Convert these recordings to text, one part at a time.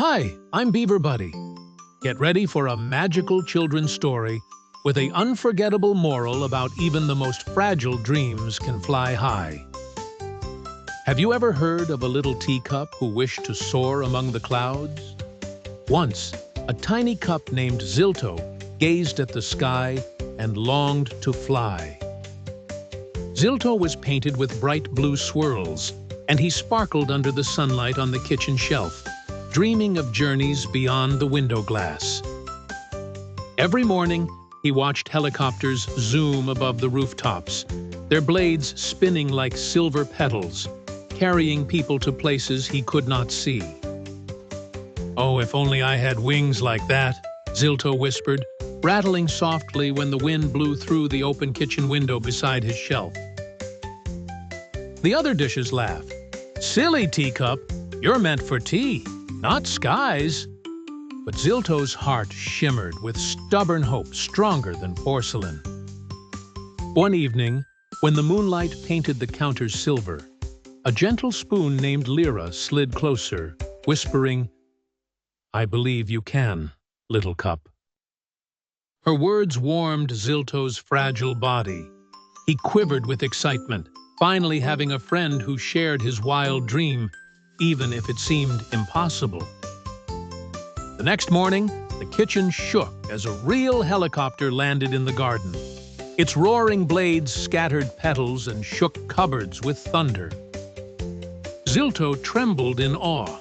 Hi, I'm Beaver Buddy. Get ready for a magical children's story with an unforgettable moral about even the most fragile dreams can fly high. Have you ever heard of a little teacup who wished to soar among the clouds? Once, a tiny cup named Zilto gazed at the sky and longed to fly. Zilto was painted with bright blue swirls, and he sparkled under the sunlight on the kitchen shelf, dreaming of journeys beyond the window glass. Every morning, he watched helicopters zoom above the rooftops, their blades spinning like silver petals, carrying people to places he could not see. "Oh, if only I had wings like that," Zilto whispered, rattling softly when the wind blew through the open kitchen window beside his shelf. The other dishes laughed. "Silly teacup, you're meant for tea, not skies." But Zilto's heart shimmered with stubborn hope stronger than porcelain. One evening, when the moonlight painted the counters silver, a gentle spoon named Lira slid closer, whispering, "I believe you can, little cup." Her words warmed Zilto's fragile body. He quivered with excitement, finally having a friend who shared his wild dream, even if it seemed impossible. The next morning, the kitchen shook as a real helicopter landed in the garden. Its roaring blades scattered petals and shook cupboards with thunder. Zilto trembled in awe.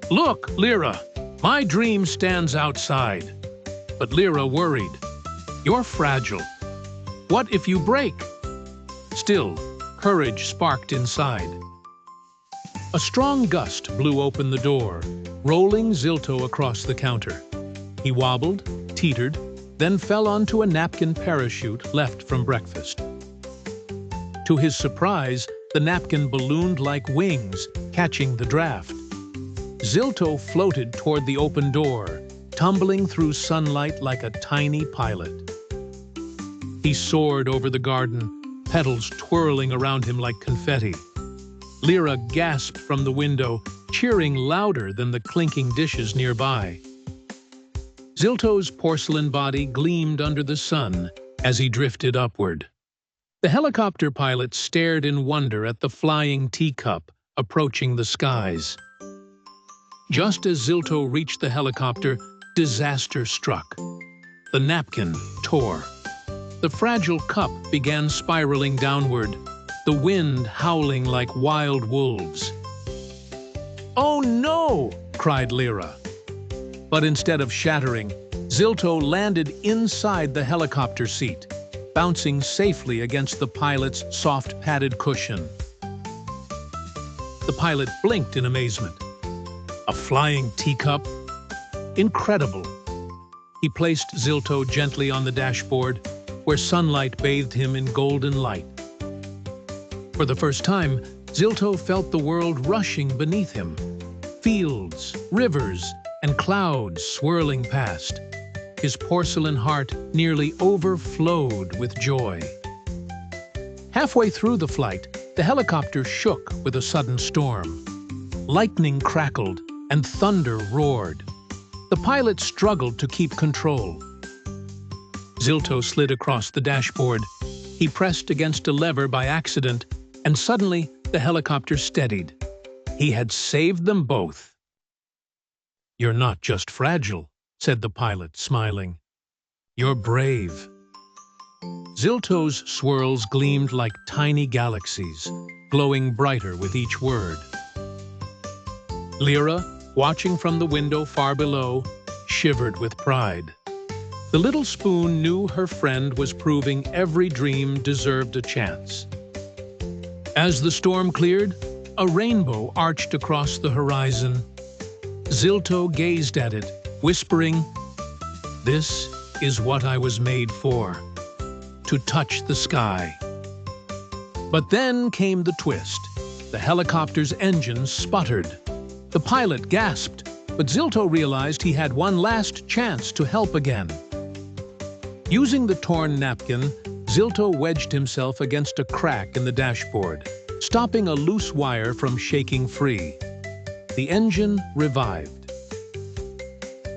"Look, Lira, my dream stands outside." But Lira worried. "You're fragile. What if you break?" Still, courage sparked inside. A strong gust blew open the door, rolling Zilto across the counter. He wobbled, teetered, then fell onto a napkin parachute left from breakfast. To his surprise, the napkin ballooned like wings, catching the draft. Zilto floated toward the open door, tumbling through sunlight like a tiny pilot. He soared over the garden, petals twirling around him like confetti. Lira gasped from the window, cheering louder than the clinking dishes nearby. Zilto's porcelain body gleamed under the sun as he drifted upward. The helicopter pilot stared in wonder at the flying teacup approaching the skies. Just as Zilto reached the helicopter, disaster struck. The napkin tore. The fragile cup began spiraling downward, the wind howling like wild wolves. "Oh no!" cried Lira. But instead of shattering, Zilto landed inside the helicopter seat, bouncing safely against the pilot's soft padded cushion. The pilot blinked in amazement. A flying teacup? Incredible! He placed Zilto gently on the dashboard, where sunlight bathed him in golden light. For the first time, Zilto felt the world rushing beneath him. Fields, rivers, and clouds swirling past. His porcelain heart nearly overflowed with joy. Halfway through the flight, the helicopter shook with a sudden storm. Lightning crackled and thunder roared. The pilot struggled to keep control. Zilto slid across the dashboard. He pressed against a lever by accident, and suddenly the helicopter steadied. He had saved them both. "You're not just fragile," said the pilot, smiling. "You're brave." Zilto's swirls gleamed like tiny galaxies, glowing brighter with each word. Lira, watching from the window far below, shivered with pride. The little spoon knew her friend was proving every dream deserved a chance. As the storm cleared, a rainbow arched across the horizon. Zilto gazed at it, whispering, "This is what I was made for, to touch the sky." But then came the twist. The helicopter's engine sputtered. The pilot gasped, but Zilto realized he had one last chance to help again. Using the torn napkin, Zilto wedged himself against a crack in the dashboard, stopping a loose wire from shaking free. The engine revived.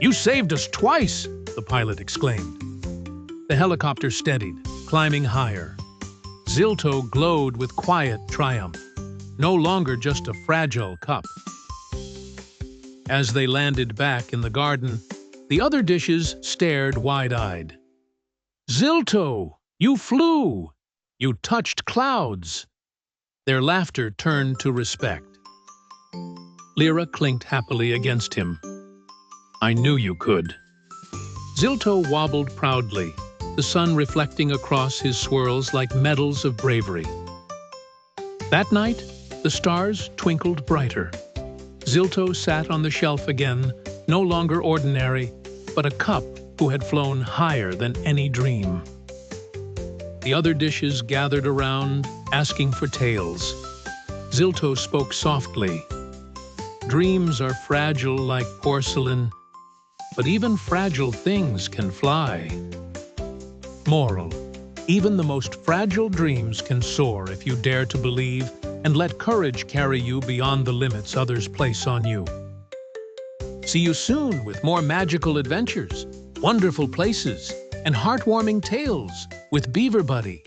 "You saved us twice!" the pilot exclaimed. The helicopter steadied, climbing higher. Zilto glowed with quiet triumph, no longer just a fragile cup. As they landed back in the garden, the other dishes stared wide-eyed. "Zilto, you flew! You touched clouds!" Their laughter turned to respect. Lira clinked happily against him. "I knew you could." Zilto wobbled proudly, the sun reflecting across his swirls like medals of bravery. That night, the stars twinkled brighter. Zilto sat on the shelf again, no longer ordinary, but a cup who had flown higher than any dream. The other dishes gathered around, asking for tales. Zilto spoke softly. "Dreams are fragile like porcelain, but even fragile things can fly." Moral: even the most fragile dreams can soar if you dare to believe and let courage carry you beyond the limits others place on you. See you soon with more magical adventures, wonderful places, and heartwarming tales with Beaver Buddy.